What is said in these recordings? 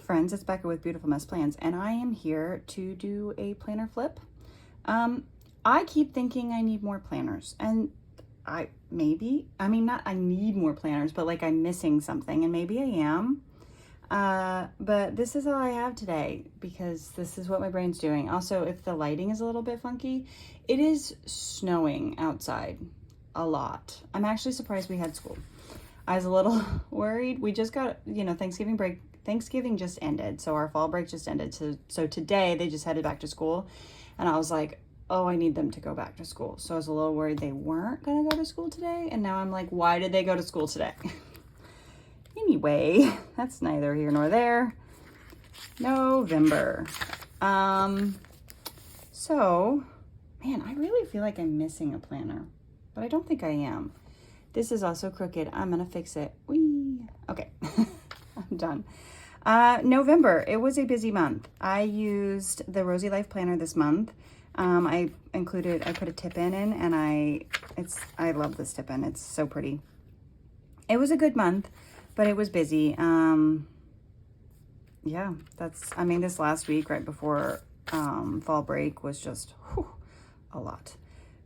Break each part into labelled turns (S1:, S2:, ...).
S1: friends, it's Becca with Beautiful Mess Plans, and I am here to do a planner flip. I keep thinking I need more planners, and I mean, not I need more planners, but like I'm missing something, and maybe I am. But this is all I have today because this is what my brain's doing. Also, if the lighting is a little bit funky, it is snowing outside a lot. I'm actually surprised we had school. I was a little worried. We just got, Thanksgiving break. Thanksgiving just ended, so our fall break just ended. So today they just headed back to school, and I was like, oh, I need them to go back to school. So I was a little worried they weren't gonna go to school today, and now I'm like, why did they go to school today? Anyway, that's neither here nor there. November. So, man, I really feel like I'm missing a planner, but I don't think I am. This is also crooked. I'm gonna fix it. Whee! Okay, I'm done. November, it was a busy month. I used the Rosy Life Planner this month. I put a tip in, and I love this tip in. It's so pretty. It was a good month, but it was busy. Yeah, this last week right before fall break was just a lot.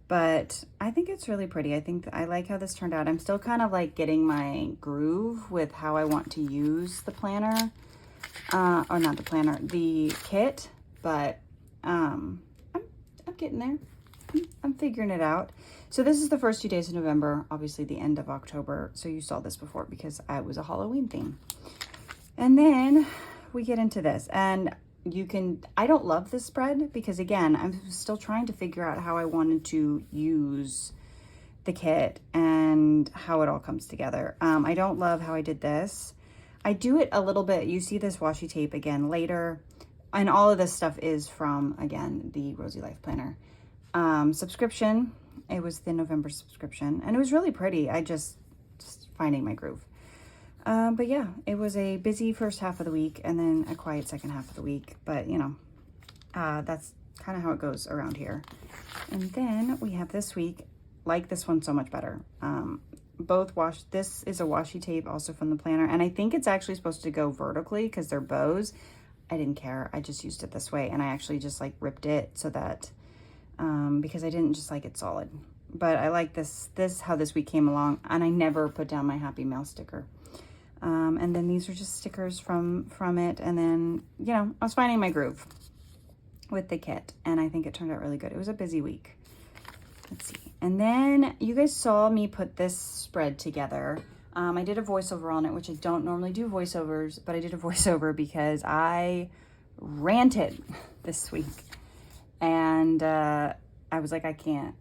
S1: But I think it's really pretty. I like how this turned out. I'm still kind of like getting my groove with how I want to use the planner. Or not the planner, the kit, but I'm getting there. I'm figuring it out. So this is the first 2 days of November, obviously the end of October. So you saw this before because I was a Halloween theme. And then we get into this, and I don't love this spread because, again, I'm still trying to figure out how I wanted to use the kit and how it all comes together. I don't love how I did this. I do it a little bit. You see this washi tape again later, and all of this stuff is from, again, the Rosy Life Planner subscription. It was the November subscription, and it was really pretty. I just finding my groove. But yeah, it was a busy first half of the week and then a quiet second half of the week. But that's kind of how it goes around here. And then we have this week, like this one so much better. This is a washi tape also from the planner. And I think it's actually supposed to go vertically because they're bows. I didn't care. I just used it this way. And I actually just like ripped it so that, because I didn't just like it solid. But I like how this week came along, and I never put down my Happy Mail sticker. And then these are just stickers from it. And then, I was finding my groove with the kit, and I think it turned out really good. It was a busy week. Let's see. And then you guys saw me put this spread together. I did a voiceover on it, which I don't normally do voiceovers, but I did a voiceover because I ranted this week. And I was like, I can't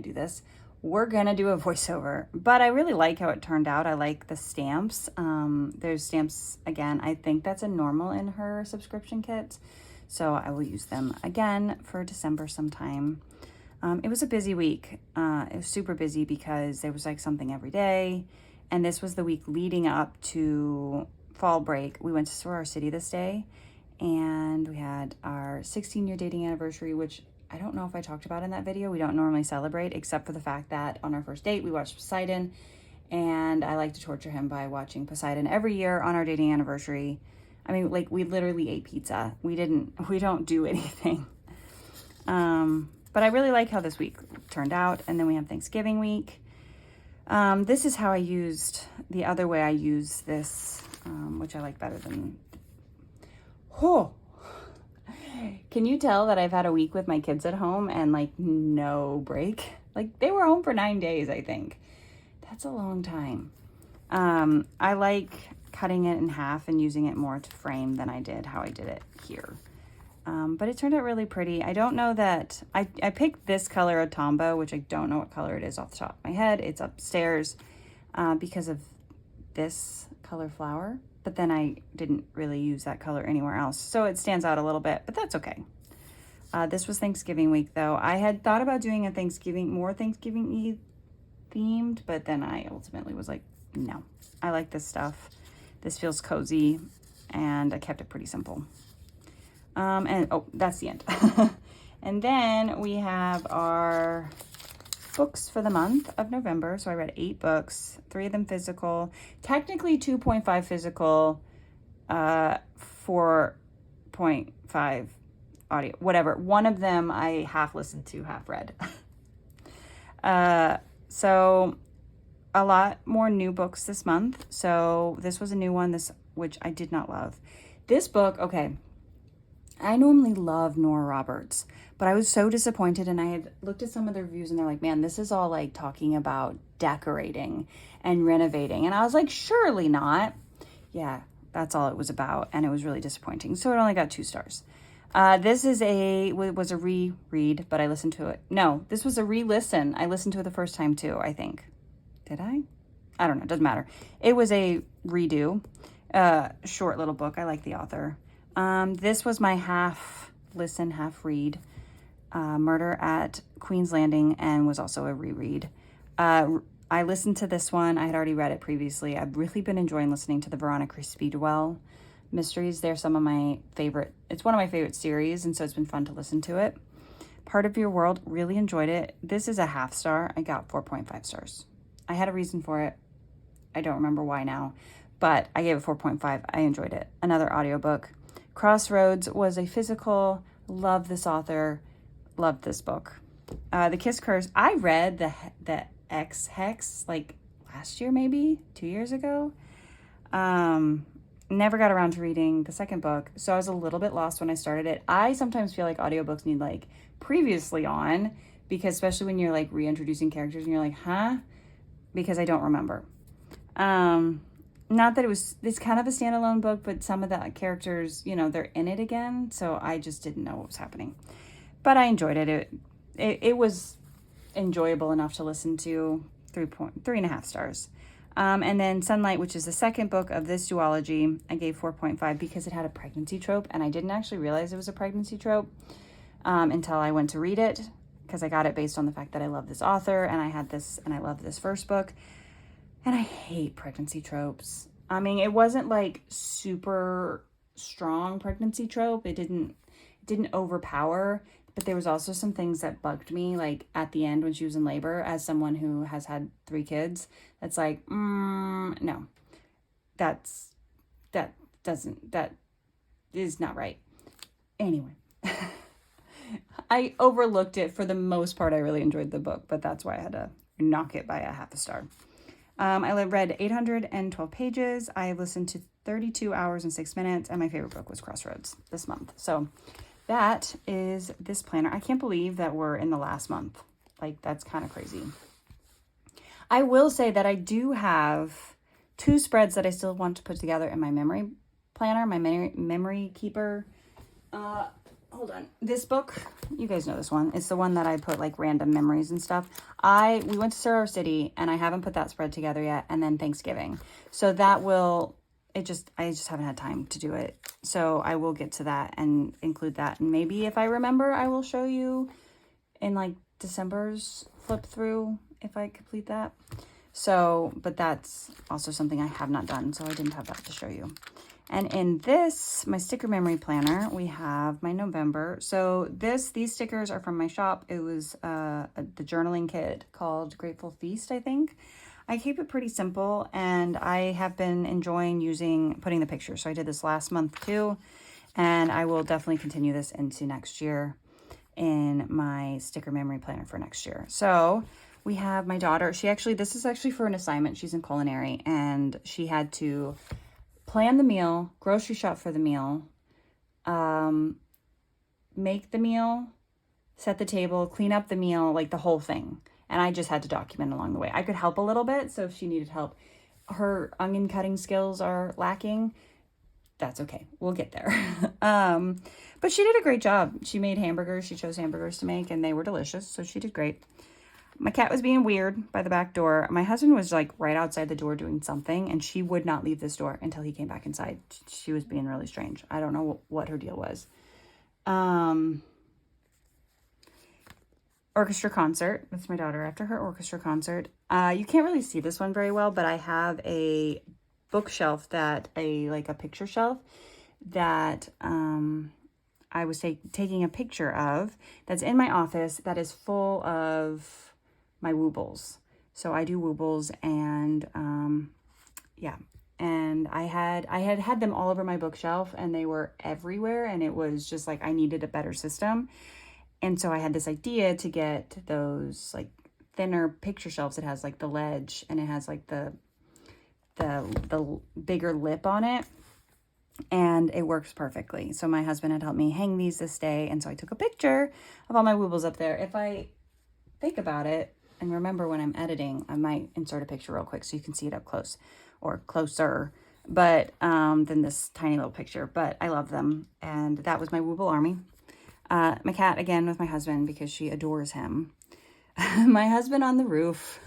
S1: do this. We're gonna do a voiceover, but I really like how it turned out. I like the stamps. There's stamps, again, I think that's a normal in her subscription kit. So I will use them again for December sometime. It was a busy week. It was super busy because there was like something every day. And this was the week leading up to fall break. We went to Soror City this day, and we had our 16-year dating anniversary, which I don't know if I talked about in that video. We don't normally celebrate, except for the fact that on our first date, we watched Poseidon, and I like to torture him by watching Poseidon every year on our dating anniversary. I mean, like, we literally ate pizza. We don't do anything. But I really like how this week turned out. And then we have Thanksgiving week. This is how I used, the other way I use this, which I like better than, Can you tell that I've had a week with my kids at home and like no break? Like they were home for 9 days, I think. That's a long time. I like cutting it in half and using it more to frame than I did how I did it here. But it turned out really pretty. I don't know that, I picked this color Otombo, which I don't know what color it is off the top of my head. It's upstairs because of this color flower. But then I didn't really use that color anywhere else. So it stands out a little bit, but that's okay. This was Thanksgiving week though. I had thought about doing a more Thanksgiving themed, but then I ultimately was like, no, I like this stuff. This feels cozy, and I kept it pretty simple. That's the end. And then we have our books for the month of November. So I read 8 books, 3 of them physical, technically 2.5 physical, 4.5 audio, whatever. One of them I half listened to, half read. So a lot more new books this month. So this was a new one, which I did not love. This book, okay, I normally love Nora Roberts, but I was so disappointed, and I had looked at some of the reviews and they're like, man, this is all like talking about decorating and renovating. And I was like, surely not. Yeah, that's all it was about. And it was really disappointing. So it only got 2 stars. This was a reread, but I listened to it. No, this was a re-listen. I listened to it the first time too, I think. Did I? I don't know. It doesn't matter. It was a redo. Short little book. I like the author. This was my half listen, half read. Murder at Queen's Landing, and was also a reread. I listened to this one. I had already read it previously. I've really been enjoying listening to the Veronica Speedwell mysteries. They're some of my favorite. It's one of my favorite series, and so it's been fun to listen to it. Part of Your World, really enjoyed it. This is a half star. I got 4.5 stars. I had a reason for it. I don't remember why now, but I gave it 4.5. I enjoyed it. Another audiobook. Crossroads was a physical. Love this author. Loved this book. The Kiss Curse. I read the X Hex like last year, maybe 2 years ago. Never got around to reading the second book, so I was a little bit lost when I started it. I sometimes feel like audiobooks need like previously on, because especially when you're like reintroducing characters and you're like, huh? Because I don't remember. Not that it's kind of a standalone book, but some of the characters, they're in it again. So I just didn't know what was happening, but I enjoyed it. It was enjoyable enough to listen to. 3.5 stars. And then Sunlight, which is the second book of this duology, I gave 4.5 because it had a pregnancy trope, and I didn't actually realize it was a pregnancy trope until I went to read it, because I got it based on the fact that I love this author, and I love this first book, and I hate pregnancy tropes. I mean, it wasn't like super strong pregnancy trope. It didn't overpower, but there was also some things that bugged me, like at the end when she was in labor, as someone who has had 3 kids. That's like, no, that is not right. Anyway, I overlooked it. For the most part, I really enjoyed the book, but that's why I had to knock it by a half a star. I read 812 pages. I listened to 32 hours and 6 minutes, and my favorite book was Crossroads this month. So that is this planner. I can't believe that we're in the last month. Like, that's kind of crazy. I will say that I do have 2 spreads that I still want to put together in my memory planner, my memory keeper. Hold on. This book, you guys know this one. It's the one that I put like random memories and stuff. We went to Sorrow City, and I haven't put that spread together yet. And then Thanksgiving. So that I just haven't had time to do it. So I will get to that and include that. And maybe if I remember, I will show you in like December's flip through if I complete that. So, but that's also something I have not done. So I didn't have that to show you. And in this, my sticker memory planner, we have my November. So these stickers are from my shop. It was the journaling kit called Grateful Feast, I think. I keep it pretty simple, and I have been enjoying putting the pictures. So I did this last month too, and I will definitely continue this into next year in my sticker memory planner for next year. So we have my daughter. This is actually for an assignment. She's in culinary, and she had to plan the meal, grocery shop for the meal, make the meal, set the table, clean up the meal, like the whole thing. And I just had to document along the way. I could help a little bit, so if she needed help, her onion cutting skills are lacking. That's okay. We'll get there. But she did a great job. She made hamburgers. She chose hamburgers to make, and they were delicious, so she did great. My cat was being weird by the back door. My husband was like right outside the door doing something, and she would not leave this door until he came back inside. She was being really strange. I don't know what her deal was. Orchestra concert. That's my daughter after her orchestra concert. You can't really see this one very well, but I have a bookshelf a picture shelf that I was taking a picture of, that's in my office, that is full of my woobles. So I do woobles, and yeah, And I had them all over my bookshelf, and they were everywhere, and it was just like I needed a better system. And so I had this idea to get those like thinner picture shelves. It has like the ledge, and it has like the bigger lip on it, and it works perfectly. So my husband had helped me hang these this day, and so I took a picture of all my woobles up there. If I think about it and remember when I'm editing, I might insert a picture real quick so you can see it up close or closer, but than this tiny little picture. But I love them, and that was my wooble army. My cat, again, with my husband because she adores him. My husband on the roof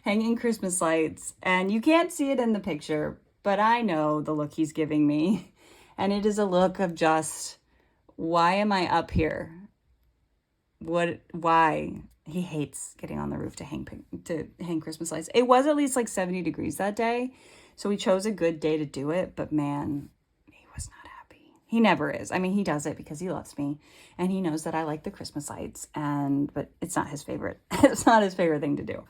S1: hanging Christmas lights, and you can't see it in the picture, but I know the look he's giving me, and it is a look of just, why am I up here? Why? He hates getting on the roof to hang Christmas lights. It was at least like 70 degrees that day, so we chose a good day to do it, but man, he was not happy. He never is. I mean, he does it because he loves me, and he knows that I like the Christmas lights, but it's not his favorite. It's not his favorite thing to do.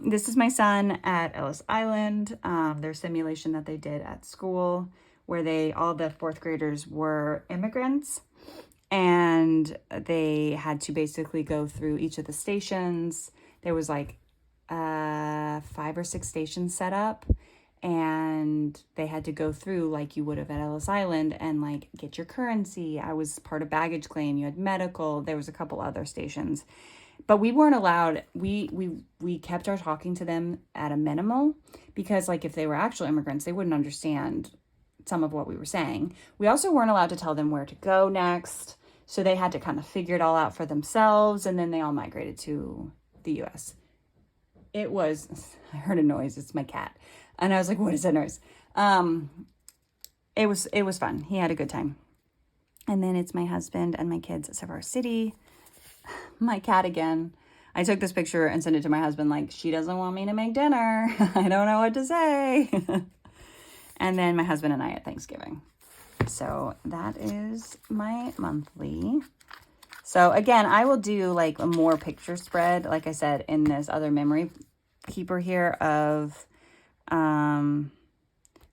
S1: This is my son at Ellis Island, their simulation that they did at school, where all the fourth graders were immigrants, and they had to basically go through each of the stations. There was like 5 or 6 stations set up, and they had to go through like you would have at Ellis Island and like get your currency. I was part of baggage claim. You had medical. There was a couple other stations. But we weren't allowed, we kept our talking to them at a minimal, because like if they were actual immigrants, they wouldn't understand some of what we were saying. We also weren't allowed to tell them where to go next. So they had to kind of figure it all out for themselves. And then they all migrated to the US. I heard a noise. It's my cat. And I was like, what is that noise? It was fun. He had a good time. And then it's my husband and my kids at Savar City. My cat again. I took this picture and sent it to my husband like, she doesn't want me to make dinner. I don't know what to say. And then my husband and I at Thanksgiving. So that is my monthly. So again, I will do like a more picture spread, like I said, in this other memory keeper here of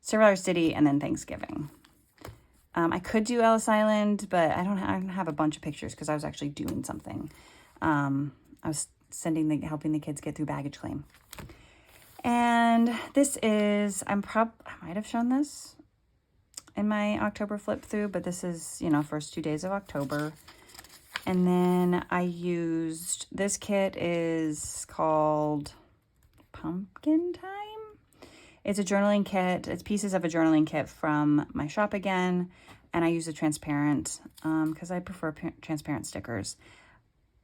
S1: Silver City and then Thanksgiving. I could do Ellis Island, but I don't have a bunch of pictures because I was actually doing something. I was helping the kids get through baggage claim. And this is, I might have shown this in my October flip through, but this is, first 2 days of October. And then I used, this kit is called Pumpkin Time. It's a journaling kit. It's pieces of a journaling kit from my shop again. And I use a transparent because I prefer transparent stickers.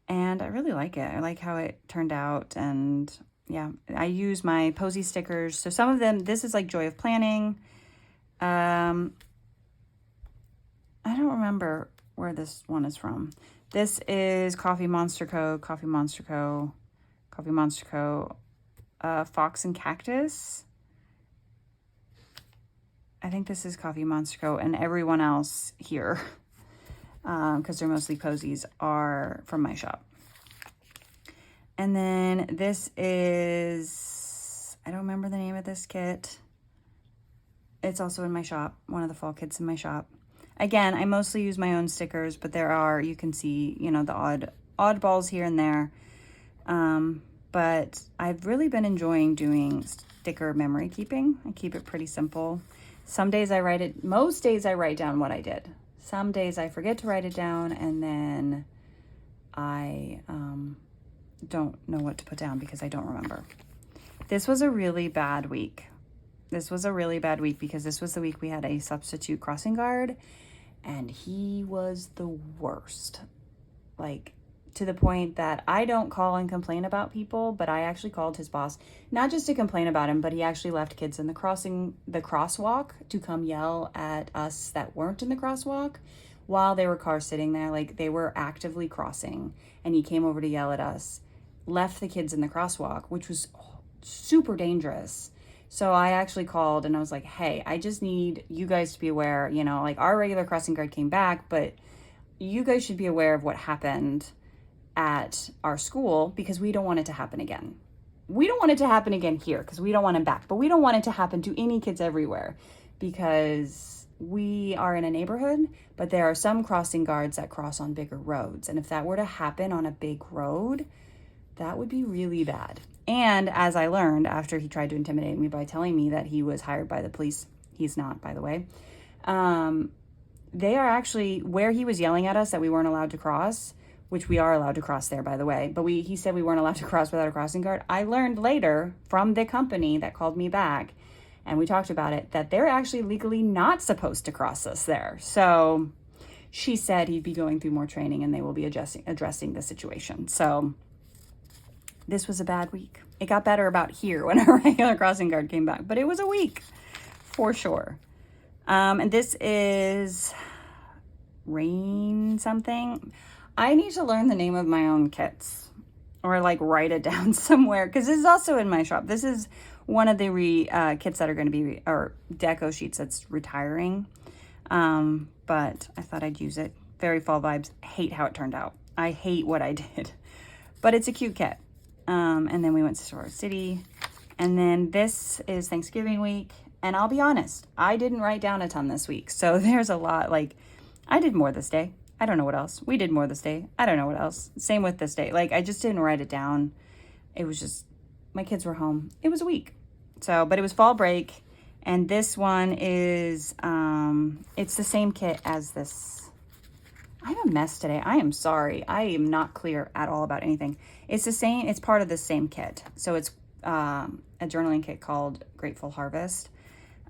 S1: And I really like it. I like how it turned out. And yeah, I use my Posy stickers. So some of them, this is like Joy of Planning. I don't remember where this one is from. This is Coffee Monster Co., Fox and Cactus. I think this is Coffee Monster Co., and everyone else here, because they're mostly posies, are from my shop. And then this is, I don't remember the name of this kit. It's also in my shop, one of the fall kits in my shop. Again, I mostly use my own stickers, but there are, you can see, the oddballs here and there. But I've really been enjoying doing sticker memory keeping. I keep it pretty simple. Some days most days I write down what I did. Some days I forget to write it down, and then I don't know what to put down because I don't remember. This was a really bad week. Because this was the week we had a substitute crossing guard, and he was the worst. Like, to the point that I don't call and complain about people, but I actually called his boss, not just to complain about him, but he actually left kids in the crosswalk to come yell at us that weren't in the crosswalk while there were cars sitting there. Like, they were actively crossing, and he came over to yell at us, left the kids in the crosswalk, which was super dangerous. So I actually called and I was like, hey, I just need you guys to be aware, like our regular crossing guard came back, but you guys should be aware of what happened at our school because we don't want it to happen again. we don't want it to happen again here because we don't want him back, but we don't want it to happen to any kids everywhere because we are in a neighborhood, but there are some crossing guards that cross on bigger roads. And if that were to happen on a big road, that would be really bad. And as I learned after he tried to intimidate me by telling me that he was hired by the police, he's not, by the way, they are actually, where he was yelling at us that we weren't allowed to cross, which we are allowed to cross there, by the way, but he said we weren't allowed to cross without a crossing guard. I learned later from the company that called me back, and we talked about it, that they're actually legally not supposed to cross us there. So she said he'd be going through more training and they will be addressing the situation. So this was a bad week. It got better about here when a regular crossing guard came back, but it was a week for sure. And this is Rain something. I need to learn the name of my own kits or like write it down somewhere because this is also in my shop. This is one of the kits that are going to be, or deco sheets that's retiring. But I thought I'd use it. Very fall vibes. Hate how it turned out. I hate what I did, but it's a cute kit. And then we went to Stalogy City, and then this is Thanksgiving week. And I'll be honest, I didn't write down a ton this week. So there's a lot, like I did more this day. I don't know what else. We did more this day. I don't know what else. Same with this day. Like I just didn't write it down. It was just, my kids were home. It was a week. So, but it was fall break. And this one is, it's the same kit as this. I'm a mess today. I am sorry. I am not clear at all about anything. It's the same, it's part of the same kit. So it's a journaling kit called Grateful Harvest.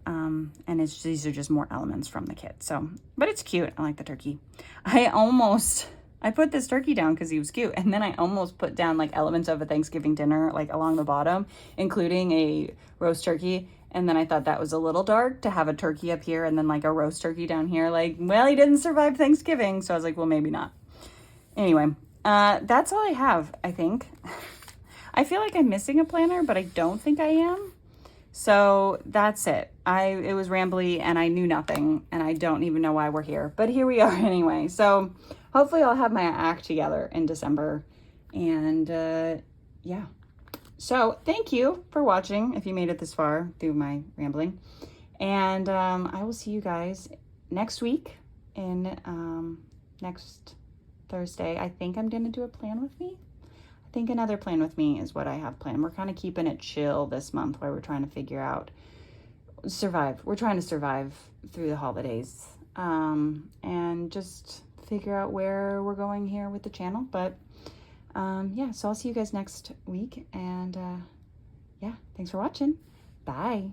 S1: And these are just more elements from the kit. So, but it's cute. I like the turkey. I put this turkey down because he was cute. And then I almost put down like elements of a Thanksgiving dinner, like along the bottom, including a roast turkey. And then I thought that was a little dark to have a turkey up here and then like a roast turkey down here. Like, well, he didn't survive Thanksgiving. So I was like, well, maybe not. Anyway, that's all I have, I think. I feel like I'm missing a planner, but I don't think I am. So that's it. It was rambly and I knew nothing and I don't even know why we're here, but here we are anyway. So hopefully I'll have my act together in December and, yeah. So thank you for watching if you made it this far through my rambling. And, I will see you guys next week in, next Thursday. I think I'm going to do a plan with me. I think another plan with me is what I have planned. We're kind of keeping it chill this month while we're trying to figure out, survive. We're trying to survive through the holidays and just figure out where we're going here with the channel. But yeah, so I'll see you guys next week. And yeah, thanks for watching. Bye.